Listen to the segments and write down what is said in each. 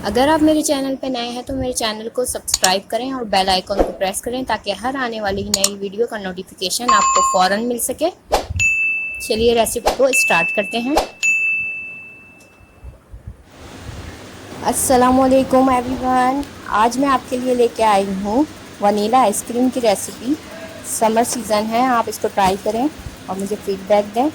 अगर आप मेरे चैनल पर नए हैं तो मेरे चैनल को सब्सक्राइब करें और बेल आइकॉन को प्रेस करें ताकि हर आने वाली नई वीडियो का नोटिफिकेशन आपको फ़ौरन मिल सके। चलिए रेसिपी को स्टार्ट करते हैं। अस्सलामुअलैकुम एवरीवन, आज मैं आपके लिए लेके आई हूँ वनीला आइसक्रीम की रेसिपी। समर सीज़न है, आप इसको ट्राई करें और मुझे फीडबैक दें।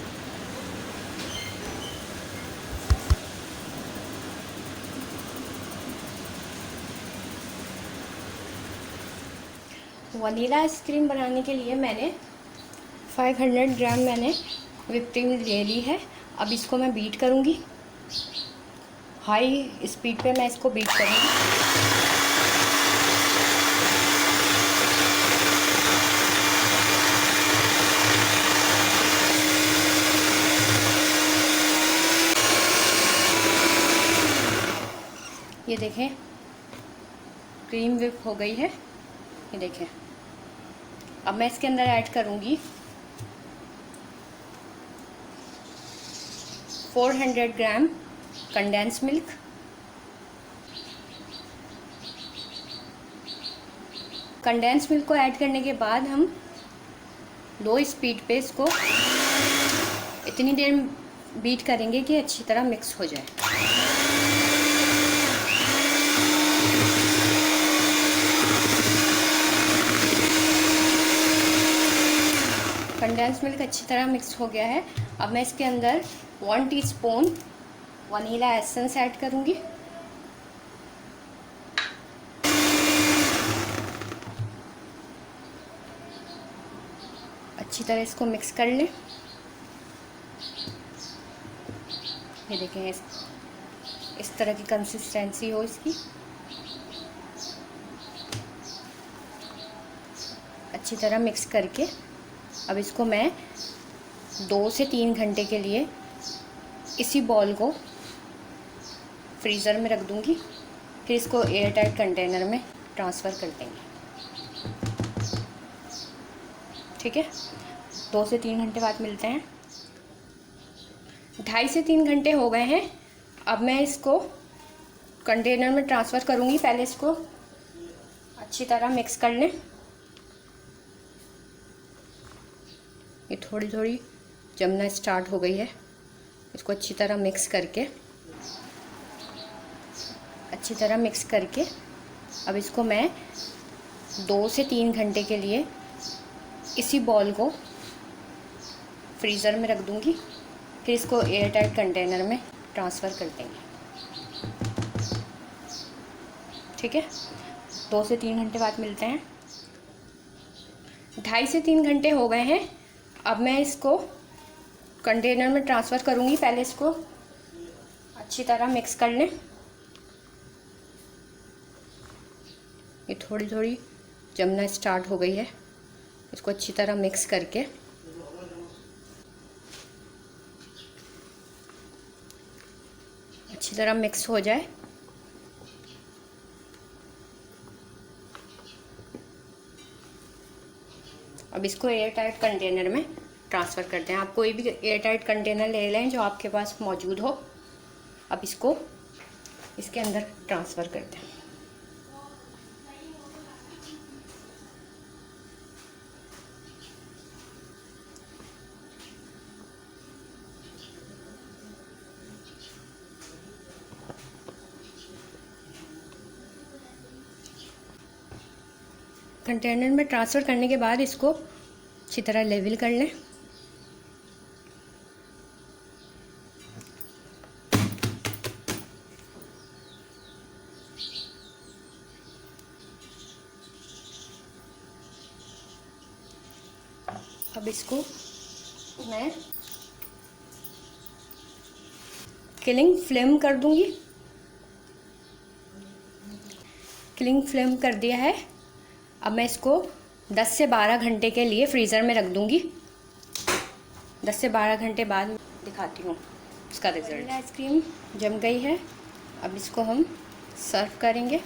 वनीला आइसक्रीम बनाने के लिए मैंने 500 ग्राम व्हिप क्रीम ले ली है। अब इसको मैं बीट करूँगी। हाई स्पीड पे मैं इसको बीट करूँगी। ये देखें, क्रीम व्हिप हो गई है। ये देखें। अब मैं इसके अंदर ऐड करूँगी 400 ग्राम कंडेंस मिल्क। कंडेंस मिल्क को ऐड करने के बाद हम लो स्पीड पे इसको इतनी देर बीट करेंगे कि अच्छी तरह मिक्स हो जाए। कंडेंस मिल्क अच्छी तरह मिक्स हो गया है। अब मैं इसके अंदर 1 टीस्पून वनीला एसेंस ऐड करूँगी। अच्छी तरह इसको मिक्स कर लें। ये देखें, इस तरह की कंसिस्टेंसी हो इसकी। अच्छी तरह मिक्स करके अब इसको मैं 2 से 3 घंटे के लिए इसी बॉल को फ्रीज़र में रख दूँगी। फिर इसको एयर टाइट कंटेनर में ट्रांसफ़र कर देंगे। ठीक है, 2 से 3 घंटे बाद मिलते हैं। 2.5 से 3 घंटे हो गए हैं। अब मैं इसको कंटेनर में ट्रांसफ़र करूँगी। पहले इसको अच्छी तरह मिक्स कर लें। ये थोड़ी थोड़ी जमना स्टार्ट हो गई है। इसको अच्छी तरह मिक्स करके अब इसको मैं 2 से 3 घंटे के लिए इसी बॉल को फ्रीज़र में रख दूँगी। फिर इसको एयर टाइट कंटेनर में ट्रांसफ़र कर देंगे। ठीक है, 2 से 3 घंटे बाद मिलते हैं। 2.5 से 3 घंटे हो गए हैं। अब मैं इसको कंटेनर में ट्रांसफ़र करूँगी। पहले इसको अच्छी तरह मिक्स कर लें। ये थोड़ी थोड़ी जमना स्टार्ट हो गई है। इसको अच्छी तरह मिक्स करके अच्छी तरह मिक्स हो जाए। अब इसको एयर टाइट कंटेनर में ट्रांसफ़र करते हैं। आप कोई भी एयर टाइट कंटेनर ले लें जो आपके पास मौजूद हो। अब इसको इसके अंदर ट्रांसफ़र करते हैं। कंटेनर में ट्रांसफ़र करने के बाद इसको अच्छी तरह लेवल कर लें। अब इसको मैं किलिंग फ्लेम कर दूंगी। किलिंग फ्लेम कर दिया है। अब मैं इसको 10 से 12 घंटे के लिए फ्रीज़र में रख दूंगी। 10 से 12 घंटे बाद दिखाती हूँ इसका रिज़ल्ट। आइसक्रीम जम गई है। अब इसको हम सर्व करेंगे।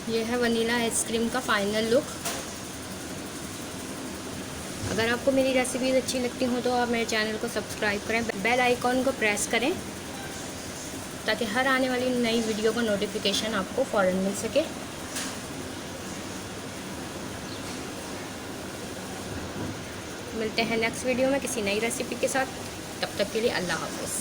ये है वनीला आइसक्रीम का फाइनल लुक। अगर आपको मेरी रेसिपीज़ अच्छी लगती हो तो आप मेरे चैनल को सब्सक्राइब करें, बेल आइकॉन को प्रेस करें ताकि हर आने वाली नई वीडियो का नोटिफिकेशन आपको फ़ौरन मिल सके। मिलते हैं नेक्स्ट वीडियो में किसी नई रेसिपी के साथ। तब तक के लिए अल्लाह हाफ़िज़।